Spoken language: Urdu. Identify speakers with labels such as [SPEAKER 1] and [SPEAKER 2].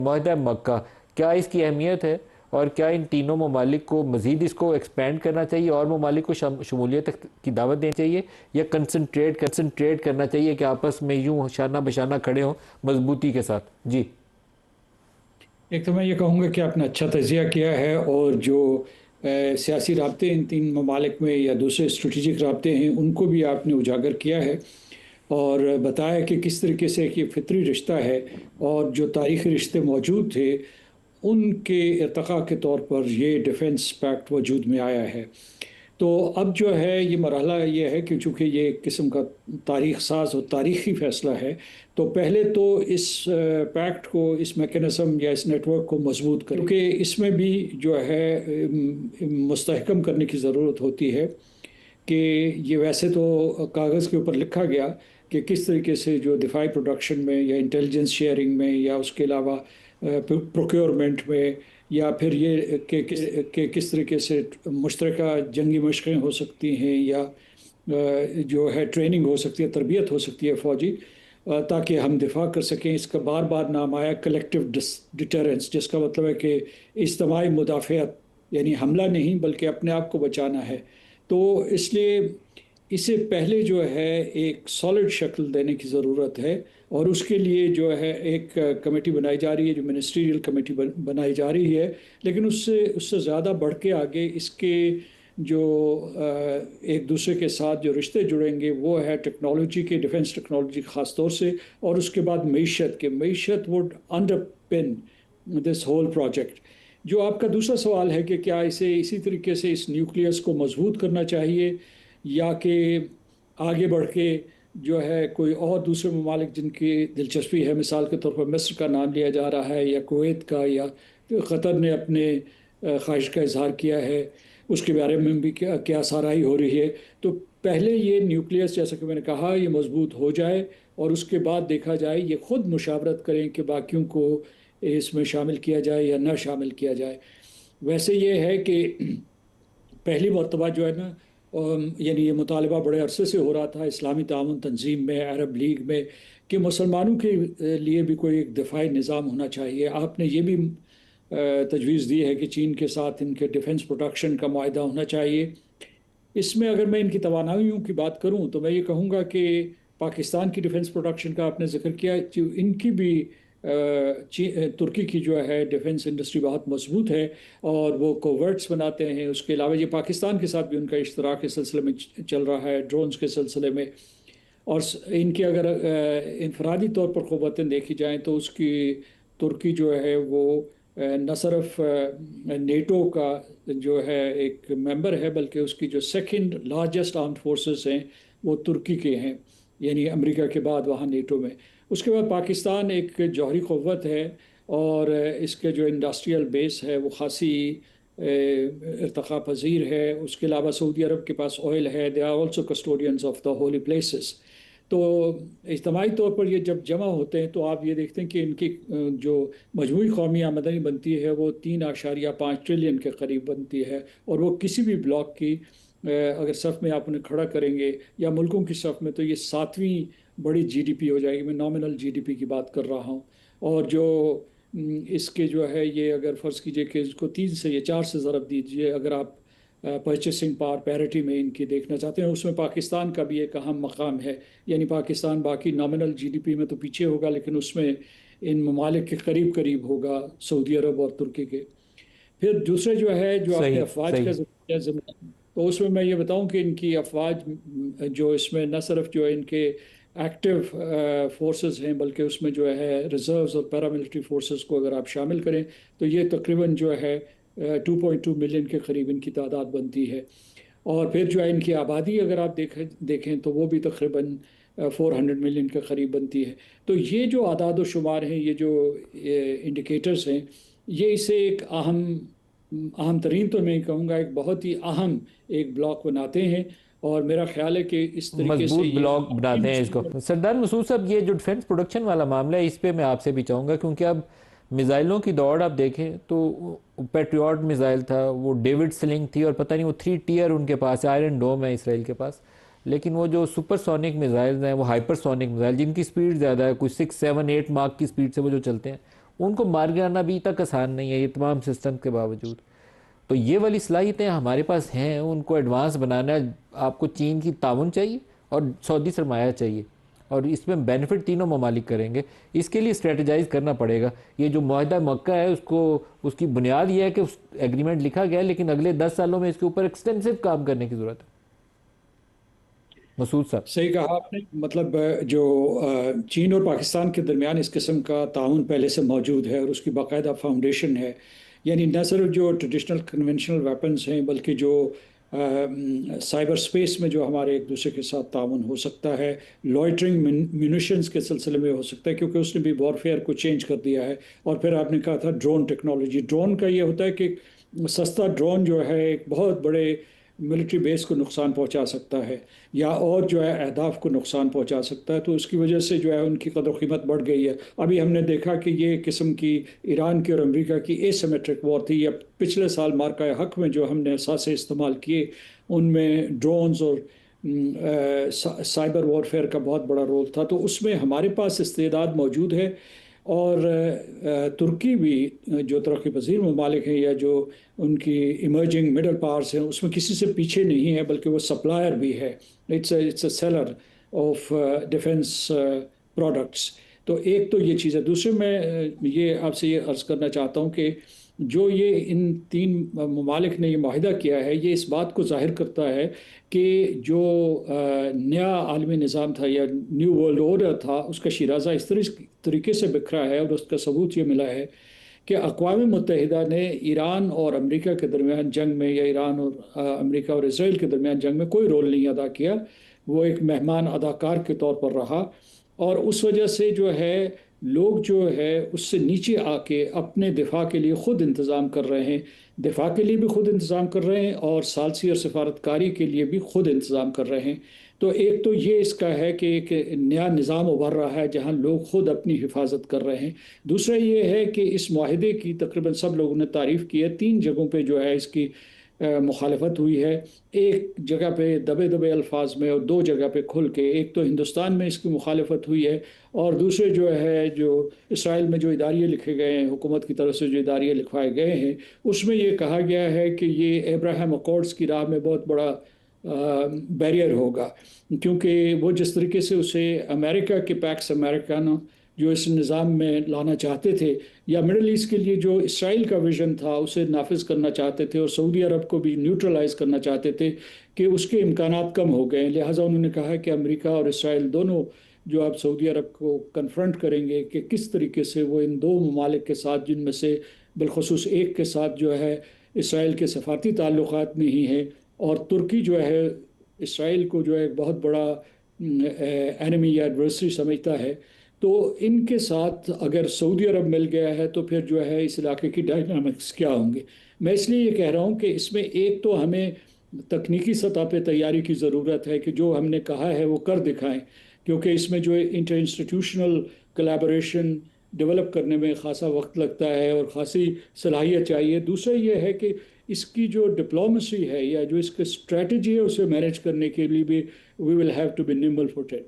[SPEAKER 1] معاہدہ مکہ، کیا اس کی اہمیت ہے اور کیا ان تینوں ممالک کو مزید اس کو ایکسپینڈ کرنا چاہیے اور ممالک کو شمولیت کی دعوت دینی چاہیے، یا کنسنٹریٹ کرنا چاہیے کہ آپس میں یوں شانہ بشانہ کھڑے ہوں مضبوطی کے ساتھ؟ جی
[SPEAKER 2] ایک تو میں یہ کہوں گا کہ آپ نے اچھا تجزیہ کیا ہے، اور جو سیاسی رابطے ان تین ممالک میں یا دوسرے اسٹریٹجک رابطے ہیں ان کو بھی آپ نے اجاگر کیا ہے، اور بتایا کہ کس طریقے سے ایک یہ فطری رشتہ ہے، اور جو تاریخی رشتے موجود تھے ان کے ارتقاء کے طور پر یہ ڈیفنس پیکٹ وجود میں آیا ہے۔ تو اب جو ہے یہ مرحلہ یہ ہے کہ چونکہ یہ ایک قسم کا تاریخ ساز اور تاریخی فیصلہ ہے، تو پہلے تو اس پیکٹ کو، اس میکینزم یا اس نیٹ ورک کو مضبوط کریں، کیونکہ اس میں بھی جو ہے مستحکم کرنے کی ضرورت ہوتی ہے کہ یہ ویسے تو کاغذ کے اوپر لکھا گیا کہ کس طریقے سے جو دفاعی پروڈکشن میں یا انٹیلیجنس شیئرنگ میں یا اس کے علاوہ پروکیورمنٹ میں، یا پھر یہ کہ کس طریقے سے مشترکہ جنگی مشقیں ہو سکتی ہیں، یا جو ہے ٹریننگ ہو سکتی ہے، تربیت ہو سکتی ہے فوجی، تاکہ ہم دفاع کر سکیں۔ اس کا بار بار نام آیا کلیکٹیو ڈیٹرنس، جس کا مطلب ہے کہ اجتماعی مدافعت، یعنی حملہ نہیں بلکہ اپنے آپ کو بچانا ہے۔ تو اس لیے اسے پہلے جو ہے ایک سالڈ شکل دینے کی ضرورت ہے، اور اس کے لیے جو ہے ایک کمیٹی بنائی جا رہی ہے، جو منسٹریل کمیٹی بنائی جا رہی ہے، لیکن اس سے زیادہ بڑھ کے آگے اس کے جو ایک دوسرے کے ساتھ جو رشتے جڑیں گے وہ ہے ٹیکنالوجی کے، ڈیفنس ٹیکنالوجی خاص طور سے، اور اس کے بعد معیشت would under pin this whole project. جو آپ کا دوسرا سوال ہے کہ کیا اسے اسی طریقے سے اس نیوکلیس کو مضبوط کرنا چاہیے، یا کہ آگے بڑھ کے جو ہے کوئی اور دوسرے ممالک جن کی دلچسپی ہے، مثال کے طور پر مصر کا نام لیا جا رہا ہے، یا کویت کا، یا قطر نے اپنے خواہش کا اظہار کیا ہے، اس کے بارے میں بھی کیا سارائی ہو رہی ہے۔ تو پہلے یہ نیوکلیس، جیسا کہ میں نے کہا، یہ مضبوط ہو جائے، اور اس کے بعد دیکھا جائے، یہ خود مشاورت کریں کہ باقیوں کو اس میں شامل کیا جائے یا نہ شامل کیا جائے۔ ویسے یہ ہے کہ پہلی مرتبہ جو ہے نا، یعنی یہ مطالبہ بڑے عرصے سے ہو رہا تھا اسلامی تعاون تنظیم میں، عرب لیگ میں، کہ مسلمانوں کے لیے بھی کوئی ایک دفاعی نظام ہونا چاہیے۔ آپ نے یہ بھی تجویز دی ہے کہ چین کے ساتھ ان کے ڈیفنس پروڈکشن کا معاہدہ ہونا چاہیے۔ اس میں اگر میں ان کی توانائیوں کی بات کروں تو میں یہ کہوں گا کہ پاکستان کی ڈیفنس پروڈکشن کا آپ نے ذکر کیا، ان کی بھی ترکی کی جو ہے ڈیفنس انڈسٹری بہت مضبوط ہے، اور وہ کوورٹس بناتے ہیں۔ اس کے علاوہ یہ پاکستان کے ساتھ بھی ان کا اشتراک اس سلسلے میں چل رہا ہے، ڈرونز کے سلسلے میں۔ اور ان کی اگر انفرادی طور پر قوتیں دیکھی جائیں تو اس کی ترکی جو ہے وہ نہ صرف نیٹو کا جو ہے ایک ممبر ہے، بلکہ اس کی جو سیکنڈ لارجسٹ آرمڈ فورسز ہیں وہ ترکی کے ہیں، یعنی امریکہ کے بعد وہاں نیٹو میں۔ اس کے بعد پاکستان ایک جوہری قوت ہے، اور اس کے جو انڈسٹریل بیس ہے وہ خاصی ارتقاء پذیر ہے۔ اس کے علاوہ سعودی عرب کے پاس آئل ہے، they are also custodians of the holy places. تو اجتماعی طور پر یہ جب جمع ہوتے ہیں تو آپ یہ دیکھتے ہیں کہ ان کی جو مجموعی قومی آمدنی بنتی ہے وہ 3.5 ٹریلین کے قریب بنتی ہے، اور وہ کسی بھی بلاک کی اگر صف میں آپ انہیں کھڑا کریں گے یا ملکوں کی صف میں، تو یہ 7ویں بڑی جی ڈی پی ہو جائے گی۔ میں نامنل جی ڈی پی کی بات کر رہا ہوں، اور جو اس کے جو ہے یہ اگر فرض کیجئے کہ اس کو 3 سے یا 4 سے ضرب دیجئے، اگر آپ پرچیسنگ پاور پیرٹی میں ان کی دیکھنا چاہتے ہیں، اس میں پاکستان کا بھی ایک اہم مقام ہے۔ یعنی پاکستان باقی نامنل جی ڈی پی میں تو پیچھے ہوگا، لیکن اس میں ان ممالک کے قریب قریب ہوگا، سعودی عرب اور ترکی کے۔ پھر دوسرے جو ہے جو آپ نے افواج کا ذکر کیا، تو اس میں میں یہ بتاؤں کہ ان کی افواج جو اس میں نہ صرف جو ان کے ایکٹیو فورسز ہیں، بلکہ اس میں جو ہے ریزروز اور پیراملٹری فورسز کو اگر آپ شامل کریں تو یہ تقریباً جو ہے 2.2 ملین کے قریب ان کی تعداد بنتی ہے۔ اور پھر جو ہے ان کی آبادی اگر آپ دیکھیں تو وہ بھی تقریباً 400 ملین کے قریب بنتی ہے۔ تو یہ جو اعداد و شمار ہیں، یہ جو انڈیکیٹرز ہیں، یہ اسے ایک اہم ترین تو میں کہوں گا ایک بہت ہی اہم ایک بلاک بناتے ہیں، اور میرا خیال ہے کہ اس طریقے سے
[SPEAKER 1] مضبوط بلاک بناتے ہیں اس کو۔ سردار مسعود صاحب، یہ جو ڈیفنس پروڈکشن والا معاملہ ہے، اس پہ میں آپ سے بھی چاہوں گا، کیونکہ اب میزائلوں کی دوڑ آپ دیکھیں تو پیٹریوٹ میزائل تھا، وہ ڈیوڈ سلنگ تھی، اور پتہ نہیں وہ 3 ٹیئر ان کے پاس ہے، آئرن ڈوم ہے اسرائیل کے پاس۔ لیکن وہ جو سپر سونک میزائلز ہیں، وہ ہائپر سونک میزائل جن کی سپیڈ زیادہ ہے، کوئی 6 7 8 ماک کی سپیڈ سے وہ جو چلتے ہیں، ان کو مار گرانا ابھی تک آسان نہیں ہے یہ تمام سسٹم کے باوجود. تو یہ والی صلاحیتیں ہمارے پاس ہیں, ان کو ایڈوانس بنانا ہے. آپ کو چین کی تعاون چاہیے اور سعودی سرمایہ چاہیے, اور اس میں بینیفٹ تینوں ممالک کریں گے. اس کے لیے اسٹریٹجائز کرنا پڑے گا. یہ جو معاہدہ مکہ ہے اس کی بنیاد یہ ہے کہ اس ایگریمنٹ لکھا گیا ہے, لیکن اگلے 10 سالوں میں اس کے اوپر ایکسٹینسو کام کرنے کی ضرورت ہے. مسعود صاحب.
[SPEAKER 2] صحیح کہا آپ نے. مطلب جو چین اور پاکستان کے درمیان اس قسم کا تعاون پہلے سے موجود ہے اور اس کی باقاعدہ فاؤنڈیشن ہے. یعنی نہ صرف جو ٹریڈیشنل کنونشنل ویپنز ہیں بلکہ جو سائبر سپیس میں جو ہمارے ایک دوسرے کے ساتھ تعاون ہو سکتا ہے, لوائٹرنگ میونیشنز کے سلسلے میں ہو سکتا ہے, کیونکہ اس نے بھی وار فیئر کو چینج کر دیا ہے. اور پھر آپ نے کہا تھا ڈرون ٹیکنالوجی. ڈرون کا یہ ہوتا ہے کہ سستا ڈرون جو ہے ایک بہت بڑے ملٹری بیس کو نقصان پہنچا سکتا ہے یا اور جو ہے اہداف کو نقصان پہنچا سکتا ہے. تو اس کی وجہ سے جو ہے ان کی قدر و قیمت بڑھ گئی ہے. ابھی ہم نے دیکھا کہ یہ قسم کی ایران کی اور امریکہ کی اے سیمیٹرک وار تھی. یا پچھلے سال مارکہ حق میں جو ہم نے اثاثے استعمال کیے ان میں ڈرونز اور سائبر وار فیئر کا بہت بڑا رول تھا. تو اس میں ہمارے پاس استعداد موجود ہے. اور ترکی بھی جو ترقی پذیر ممالک ہیں یا جو ان کی ایمرجنگ مڈل پاورز ہیں اس میں کسی سے پیچھے نہیں ہے, بلکہ وہ سپلائر بھی ہے. It's a seller of defence products. تو ایک تو یہ چیز ہے. دوسرے میں یہ آپ سے یہ عرض کرنا چاہتا ہوں کہ جو یہ ان تین ممالک نے یہ معاہدہ کیا ہے یہ اس بات کو ظاہر کرتا ہے کہ جو نیا عالمی نظام تھا یا نیو ورلڈ آرڈر تھا اس کا شیرازہ اس طریقے سے بکھرا ہے. اور اس کا ثبوت یہ ملا ہے کہ اقوام متحدہ نے ایران اور امریکہ کے درمیان جنگ میں یا ایران اور امریکہ اور اسرائیل کے درمیان جنگ میں کوئی رول نہیں ادا کیا. وہ ایک مہمان اداکار کے طور پر رہا. اور اس وجہ سے جو ہے لوگ جو ہے اس سے نیچے آ کے اپنے دفاع کے لیے خود انتظام کر رہے ہیں. دفاع کے لیے بھی خود انتظام کر رہے ہیں اور ثالثی اور سفارتکاری کے لیے بھی خود انتظام کر رہے ہیں. تو ایک تو یہ اس کا ہے کہ ایک نیا نظام ابھر رہا ہے جہاں لوگ خود اپنی حفاظت کر رہے ہیں. دوسرا یہ ہے کہ اس معاہدے کی تقریباً سب لوگوں نے تعریف کی ہے. 3 جگہوں پہ جو ہے اس کی مخالفت ہوئی ہے. ایک جگہ پہ دبے دبے الفاظ میں اور 2 جگہ پہ کھل کے. ایک تو ہندوستان میں اس کی مخالفت ہوئی ہے اور دوسرے جو ہے جو اسرائیل میں جو اداریے لکھے گئے ہیں حکومت کی طرف سے جو اداریے لکھوائے گئے ہیں اس میں یہ کہا گیا ہے کہ یہ ابراہیم اکارڈز کی راہ میں بہت بڑا بیریئر ہوگا, کیونکہ وہ جس طریقے سے اسے امریکہ کے پیکس امریکانو جو اس نظام میں لانا چاہتے تھے یا مڈل ایسٹ کے لیے جو اسرائیل کا ویژن تھا اسے نافذ کرنا چاہتے تھے اور سعودی عرب کو بھی نیوٹرلائز کرنا چاہتے تھے, کہ اس کے امکانات کم ہو گئے. لہٰذا انہوں نے کہا کہ امریکہ اور اسرائیل دونوں جو آپ سعودی عرب کو کنفرنٹ کریں گے کہ کس طریقے سے وہ ان 2 ممالک کے ساتھ, جن میں سے بالخصوص ایک کے ساتھ جو ہے اسرائیل کے سفارتی تعلقات نہیں ہیں اور ترکی جو ہے اسرائیل کو جو ہے ایک بہت بڑا اینمی یا ایڈورسری سمجھتا ہے, تو ان کے ساتھ اگر سعودی عرب مل گیا ہے تو پھر جو ہے اس علاقے کی ڈائنامکس کیا ہوں گے. میں اس لیے یہ کہہ رہا ہوں کہ اس میں ایک تو ہمیں تکنیکی سطح پہ تیاری کی ضرورت ہے کہ جو ہم نے کہا ہے وہ کر دکھائیں, کیونکہ اس میں جو انٹر انسٹیٹیوشنل کلیبوریشن ڈیولپ کرنے میں خاصا وقت لگتا ہے اور خاصی صلاحیت چاہیے. دوسرا یہ ہے کہ اس کی جو ڈپلومیسی ہے یا جو اس کی اسٹریٹجی ہے اسے مینیج کرنے کے لیے بھی وی ول ہیو ٹو بی نیمبل فوٹڈ.